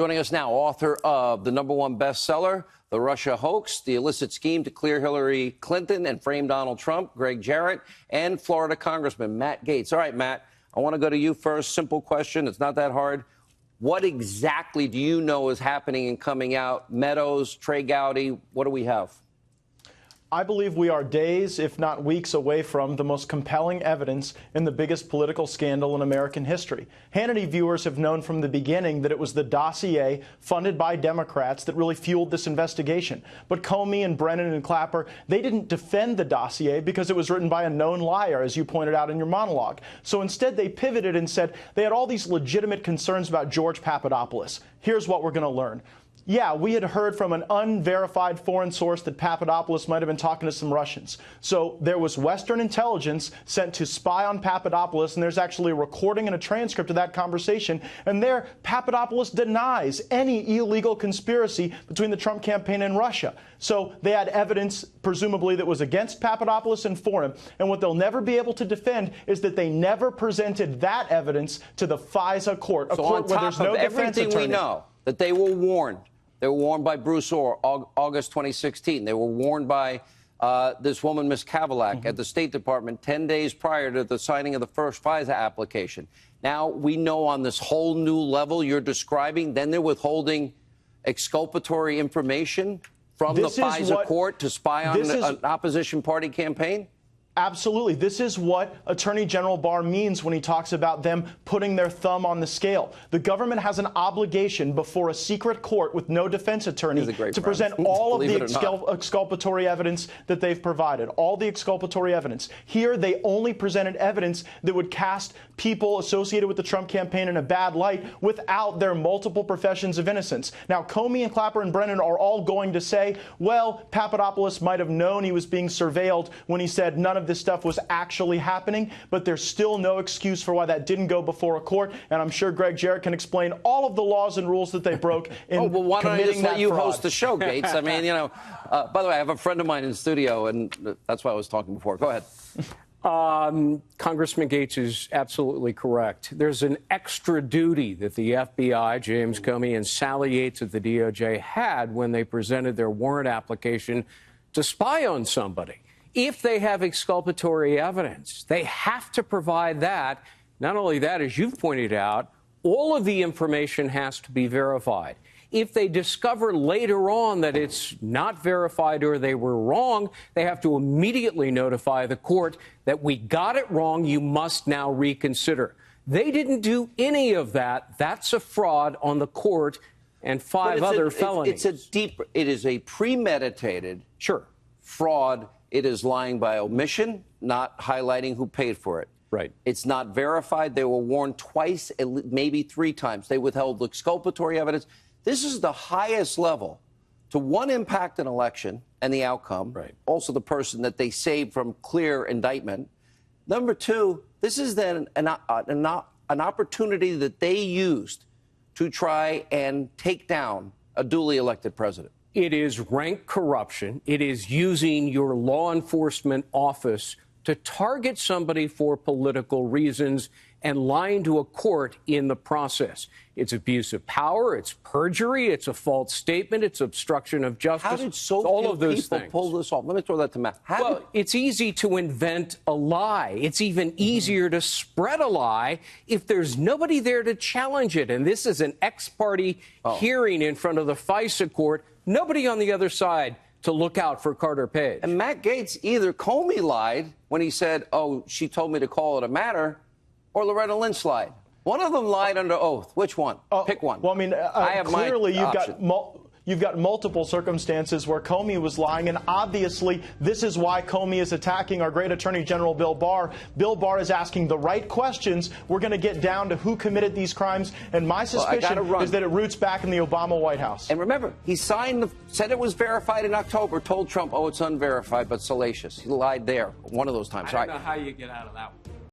Joining us now, author of the #1 bestseller, The Russia Hoax, The Illicit Scheme to Clear Hillary Clinton and Frame Donald Trump, Gregg Jarrett, and Florida Congressman Matt Gaetz. All right, Matt, I want to go to you first. Simple question. It's not that hard. What exactly do you know is happening and coming out? Meadows, Trey Gowdy, what do we have? I believe we are days, if not weeks, away from the most compelling evidence in the biggest political scandal in American history. Hannity viewers have known from the beginning that it was the dossier funded by Democrats that really fueled this investigation. But Comey and Brennan and Clapper, they didn't defend the dossier because it was written by a known liar, as you pointed out in your monologue. So instead, they pivoted and said they had all these legitimate concerns about George Papadopoulos. Here's what we're going to learn. Yeah, we had heard from an unverified foreign source that Papadopoulos might have been talking to some Russians. So there was Western intelligence sent to spy on Papadopoulos, and there's actually a recording and a transcript of that conversation. And there, Papadopoulos denies any illegal conspiracy between the Trump campaign and Russia. So they had evidence, presumably, that was against Papadopoulos and for him. And what they'll never be able to defend is that they never presented that evidence to the FISA court, a court where there's no defense attorney. Everything we know, that they were warned. They were warned by Bruce Orr, August 2016. They were warned by this woman, Ms. Kavalak, at the State Department 10 days prior to the signing of the first FISA application. Now, we know on this whole new level you're describing, then they're withholding exculpatory information from the FISA court to spy on an opposition party campaign? Absolutely. This is what Attorney General Barr means when he talks about them putting their thumb on the scale. The government has an obligation before a secret court with no defense attorney to present all of the exculpatory evidence that they've provided, all the exculpatory evidence. Here, they only presented evidence that would cast people associated with the Trump campaign in a bad light without their multiple professions of innocence. Now, Comey and Clapper and Brennan are all going to say, well, Papadopoulos might have known he was being surveilled when he said none of this stuff was actually happening, but there's still no excuse for why that didn't go before a court, and I'm sure Gregg Jarrett can explain all of the laws and rules that they broke in well, why don't I just let you fraud. host the show, Gaetz? I mean, you know, by the way, I have a friend of mine in the studio, and that's why I was talking before. Go ahead. Congressman Gaetz is absolutely correct. There's an extra duty that the FBI, James Comey, and Sally Yates at the DOJ had when they presented their warrant application to spy on somebody. If they have exculpatory evidence, they have to provide that. Not only that, as you've pointed out, all of the information has to be verified. If they discover later on that it's not verified or they were wrong, they have to immediately notify the court that we got it wrong, you must now reconsider. They didn't do any of that. That's a fraud on the court and five other felonies. It is a premeditated fraud. It is lying by omission, not highlighting who paid for it. Right. It's not verified. They were warned twice, maybe 3 times. They withheld exculpatory evidence. This is the highest level to, one, impact an election and the outcome. Right. Also the person that they saved from clear indictment. Number 2, this is then an opportunity that they used to try and take down a duly elected president. It is rank corruption. It is using your law enforcement office to target somebody for political reasons and lying to a court in the process. It's abuse of power. It's perjury. It's a false statement. It's obstruction of justice. How did so all of few those people things pull this off? Let me throw that to Matt. Well, it's easy to invent a lie. It's even easier to spread a lie if there's nobody there to challenge it. And this is an ex-parte hearing in front of the FISA court. Nobody on the other side to look out for Carter Page. And Matt Gaetz, either Comey lied when he said, oh, she told me to call it a matter, or Loretta Lynch lied. One of them lied under oath. Which one? Pick one. Well, I mean, clearly you've got multiple circumstances where Comey was lying, and obviously this is why Comey is attacking our great Attorney General Bill Barr. Bill Barr is asking the right questions. We're going to get down to who committed these crimes, and my suspicion is that it roots back in the Obama White House. And remember, he said it was verified in October, told Trump, oh, it's unverified but salacious. He lied there one of those times. I don't know how you get out of that one.